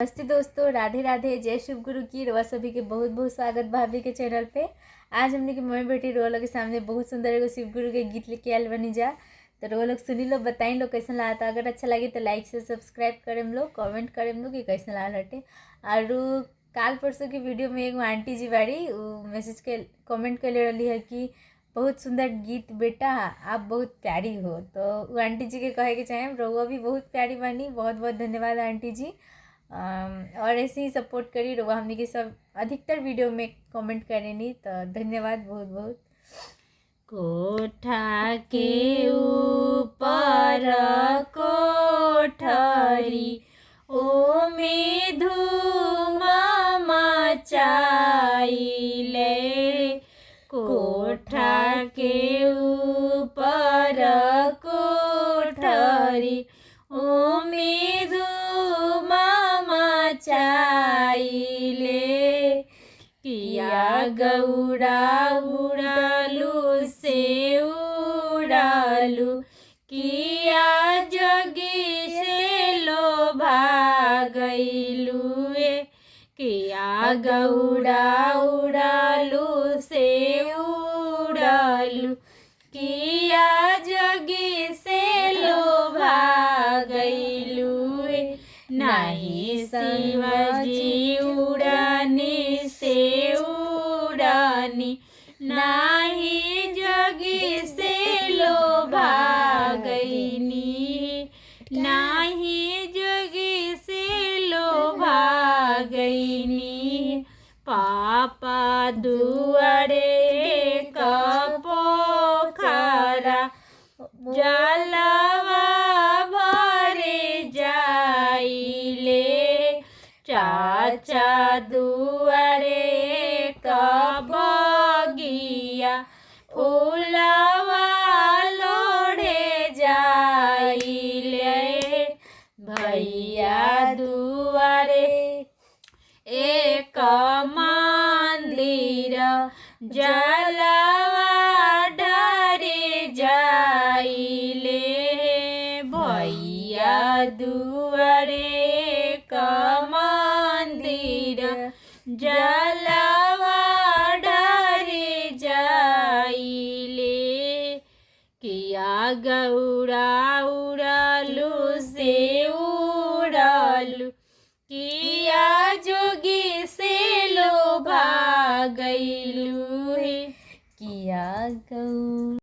नमस्ते दोस्तों, राधे राधे, जय शिव गुरु की। रोआ सभी के बहुत बहुत स्वागत भाभी के चैनल पे। आज हमने की मम्मी बेटी रोआ लोग के सामने बहुत सुंदर एगो शिव गुरु के गीत लेके आयल बनी जा। तो रोआ लोग सुनी लो, बताई लो कैसा लगा। था अगर अच्छा लगे तो लाइक से सब्सक्राइब करें लो, कमेंट करें लो कि कैसा लगा हटे। और काल परसों की वीडियो में एगो आंटी जी बाड़ी मैसेज के कमेंट कर रही है कि बहुत सुंदर गीत बेटा, आप बहुत प्यारी हो। तो वो आंटी जी के कहे के चाहे रोआ भी बहुत प्यारी बनी। बहुत बहुत धन्यवाद आंटी जी। और ऐसे ही सपोर्ट करी रहो हमने के सब अधिकतर वीडियो में कमेंट करेनी। तो धन्यवाद बहुत बहुत। कोठा के ऊपर कोठरी ओ में धूम मचाइले, कोठा के ऊपर कोठरी ओ में धूम मचाइले, किया गौरा उड़ालू से उड़ालू, किया जगी से लोभा गईलू, किया गौरा उड़ालू से उड़ालू, किया जगी से लोभा गईलू। नहीं शिवजी उड़ानी से उड़ानी, नहीं जगी से लोभा गईनी, नहीं जगी से लोभा गईनी। पापा दुआरे का पोखरा जलवा भरे जाइले, चाचा दुआरे का बगिया फूलवा लोढ़े जाइले, भैया दुआरे एक मंदिर जलवा ढारे जाइले, भैया दुआरे का मंदिर जलवा ढारे जाइले, किया गौरा उड़ालू से उड़ालू, किया जोगी से लोभा गईलू, किया गौ